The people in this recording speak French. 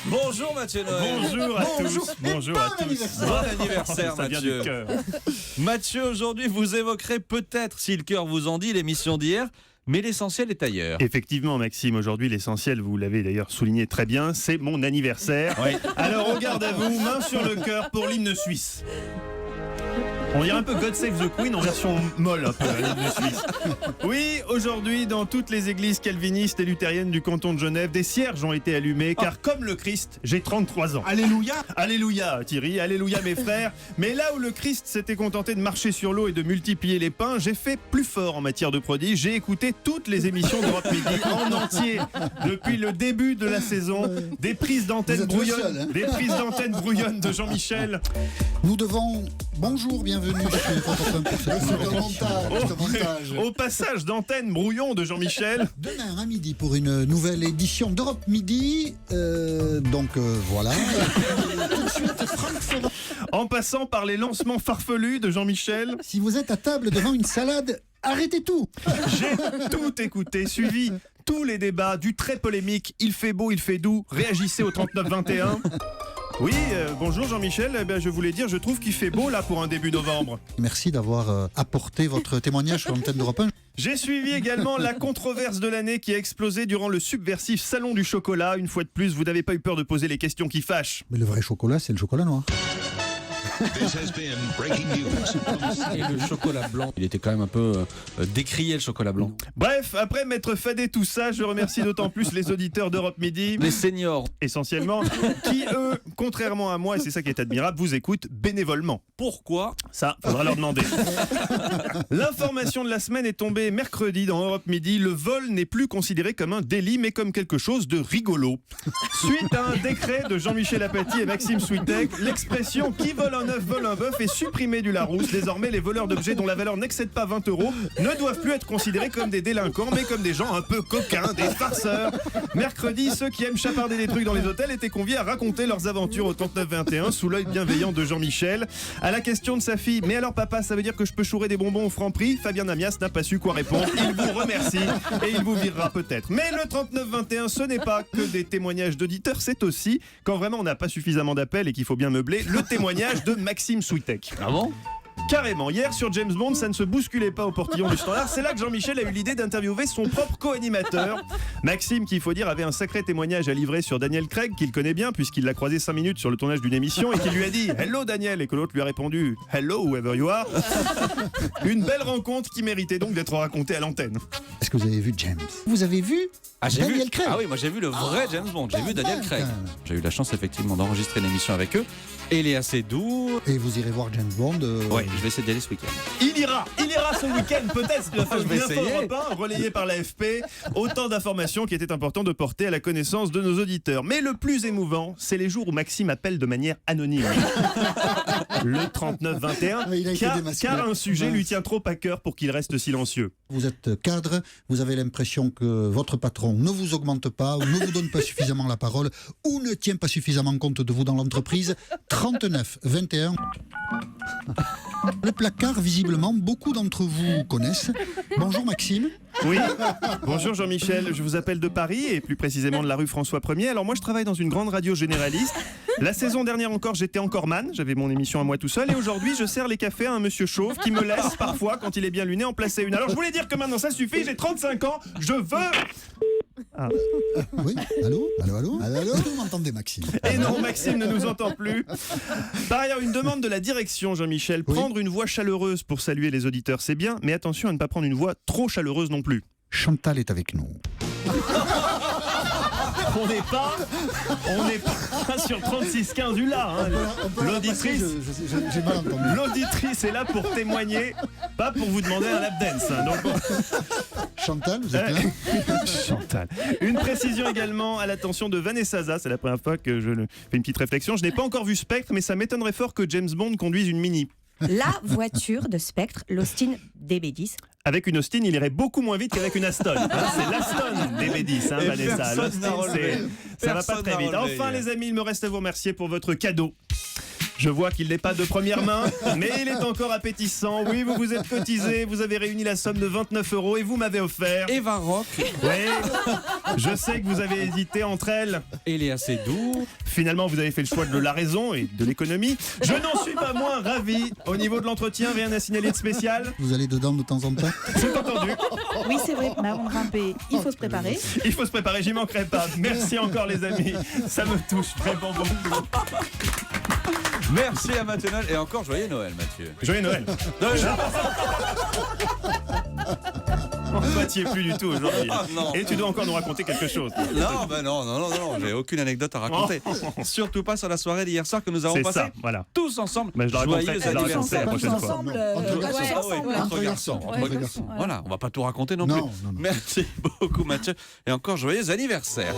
Bonjour Mathieu Noël. Bonjour à tous. Bonjour à tous. Bon anniversaire Ça vient Mathieu. du cœur. Mathieu, aujourd'hui vous évoquerez peut-être, si le cœur vous en dit, l'émission d'hier, mais l'essentiel est ailleurs. Effectivement, Maxime, aujourd'hui, l'essentiel, vous l'avez d'ailleurs souligné très bien, c'est mon anniversaire. Oui. Alors, on garde à vous, main sur le cœur pour l'hymne suisse. On dirait un peu God Save the Queen en version molle, un peu, l'hymne suisse. Oui, aujourd'hui, dans toutes les églises calvinistes et luthériennes du canton de Genève, des cierges ont été allumés, car comme le Christ, j'ai 33 ans. Alléluia. Alléluia Thierry, alléluia mes frères. Mais là où le Christ s'était contenté de marcher sur l'eau et de multiplier les pains, j'ai fait plus fort en matière de prodiges. J'ai écouté toutes les émissions d'Europe Midi en entier depuis le début de la saison. Des prises d'antenne brouillonnes de Jean-Michel. Nous devons... Bonjour, bienvenue chez Photophone pour ce montage. Au passage d'antenne brouillon de Jean-Michel. Demain à midi pour une nouvelle édition d'Europe Midi. Voilà. Tout de suite, Francfort. En passant par les lancements farfelus de Jean-Michel. Si vous êtes à table devant une salade, arrêtez tout. J'ai tout écouté, suivi tous les débats, du très polémique, il fait beau, il fait doux, réagissez au 39-21. Oui, bonjour Jean-Michel, je voulais dire, je trouve qu'il fait beau là pour un début novembre. Merci d'avoir apporté votre témoignage sur l'antenne d'Europe 1. J'ai suivi également la controverse de l'année qui a explosé durant le subversif Salon du Chocolat. Une fois de plus, vous n'avez pas eu peur de poser les questions qui fâchent. Mais le vrai chocolat, c'est le chocolat noir. This has been breaking news. Et le chocolat blanc, il était quand même un peu décrié, le chocolat blanc. Bref, après m'être fadé tout ça, je remercie d'autant plus les auditeurs d'Europe Midi, Les seniors. essentiellement, qui eux, contrairement à moi, et c'est ça qui est admirable, vous écoutent bénévolement. Pourquoi? Ça, faudra leur demander. L'information de la semaine est tombée mercredi dans Europe Midi. Le vol n'est plus considéré comme un délit, mais comme quelque chose de rigolo. Suite à un décret de Jean-Michel Apathy et Maxime Switek, l'expression « qui vole un œuf vole un bœuf » est supprimée du Larousse. Désormais, les voleurs d'objets dont la valeur n'excède pas 20 € ne doivent plus être considérés comme des délinquants, mais comme des gens un peu coquins, des farceurs. Mercredi, ceux qui aiment chaparder des trucs dans les hôtels étaient conviés à raconter leurs aventures au 39-21 sous l'œil bienveillant de Jean-Michel. À la question de sa fille, mais alors papa, ça veut dire que je peux chourer des bonbons au Franprix? Fabien Amias n'a pas su quoi répondre. Il vous remercie et il vous virera peut-être. Mais le 39-21, ce n'est pas que des témoignages d'auditeurs, c'est aussi, quand vraiment on n'a pas suffisamment d'appels et qu'il faut bien meubler, le témoignage de Maxime Switek. Ah bon? Carrément, hier sur James Bond, ça ne se bousculait pas au portillon du standard. C'est là que Jean-Michel a eu l'idée d'interviewer son propre co-animateur. Maxime, qui il faut dire avait un sacré témoignage à livrer sur Daniel Craig, qu'il connaît bien puisqu'il l'a croisé 5 minutes sur le tournage d'une émission et qui lui a dit « Hello Daniel » et que l'autre lui a répondu « Hello whoever you are ». Une belle rencontre qui méritait donc d'être racontée à l'antenne. Est-ce que vous avez vu James? Vous avez vu J'ai Daniel vu. Craig? Ah oui, moi j'ai vu le vrai James Bond. J'ai vu Daniel Craig. J'ai eu la chance effectivement d'enregistrer une émission avec eux. Et il est assez doux. Et vous irez voir James Bond. Ouais, je vais essayer d'y aller ce week-end. Il ira ce week-end peut-être. Je vais essayer. Relayé par l'AFP. Autant d'informations qui étaient importantes de porter à la connaissance de nos auditeurs. Mais le plus émouvant, c'est les jours où Maxime appelle de manière anonyme. Le 39-21, Il a été démasqué. car un sujet lui tient trop à cœur pour qu'il reste silencieux. Vous êtes cadre, vous avez l'impression que votre patron ne vous augmente pas, ou ne vous donne pas suffisamment la parole, ou ne tient pas suffisamment compte de vous dans l'entreprise. 39-21. Le placard, visiblement, beaucoup d'entre vous connaissent. Bonjour Maxime. Oui, bonjour Jean-Michel, je vous appelle de Paris et plus précisément de la rue François 1er. Alors moi je travaille dans une grande radio généraliste. La saison dernière encore j'étais encore man, j'avais mon émission à moi tout seul et aujourd'hui je sers les cafés à un monsieur chauve qui me laisse parfois quand il est bien luné en placer une. Alors je voulais dire que maintenant ça suffit, j'ai 35 ans, je veux... Oui, allô, vous m'entendez Maxime? Et non, Maxime ne nous entend plus. Par ailleurs, une demande de la direction, Jean-Michel. Oui. Prendre une voix chaleureuse pour saluer les auditeurs, c'est bien, mais attention à ne pas prendre une voix trop chaleureuse non plus. Chantal est avec nous. On n'est pas sur 36-15 du là. Hein. L'auditrice, J'ai mal entendu. l'auditrice est là pour témoigner, pas pour vous demander un lap dance. Hein. Donc, Chantal, vous êtes là? Chantal. Une précision également à l'attention de Vanessa Zah. C'est la première fois que je fais une petite réflexion. Je n'ai pas encore vu Spectre, mais ça m'étonnerait fort que James Bond conduise une Mini. La voiture de Spectre, l'Austin DB10. Avec une Austin, il irait beaucoup moins vite qu'avec une Aston. Hein, c'est l'Aston DB10, hein, Et Vanessa. personne n'a L'Austin, relevé. ça va pas Personne très n'a vite. relevé Enfin, hier. les amis, il me reste à vous remercier pour votre cadeau. Je vois qu'il n'est pas de première main, mais il est encore appétissant. Oui, vous vous êtes cotisé, vous avez réuni la somme de 29 € et vous m'avez offert. Eva Rock Oui, je sais que vous avez hésité entre elles. et Léa Seydoux. Finalement, vous avez fait le choix de la raison et de l'économie. Je n'en suis pas moins ravi. Au niveau de l'entretien, rien à signaler de spécial. Vous allez dedans de temps en temps? C'est entendu. Oui, c'est vrai, mais avant de grimper, il faut se préparer. Il faut se préparer, j'y manquerai pas. Merci encore les amis. Ça me touche vraiment beaucoup. Merci à Mathieu Noël et encore joyeux Noël, Mathieu. Joyeux Noël. Oh, Mathieu plus du tout aujourd'hui. Ah, non. Et tu dois encore nous raconter quelque chose. Non, ben non, j'ai aucune anecdote à raconter. Surtout pas sur la soirée d'hier soir que nous avons C'est passée ça, voilà. tous ensemble. Mais je le raconterai, Joyeux je le raconterai anniversaire. la prochaine fois. Entre garçons. ouais, Ah oui, ensemble. entre garçons. Entre garçons. Voilà, on va pas tout raconter non, Non, plus. non, non. Merci beaucoup Mathieu et encore joyeux anniversaire.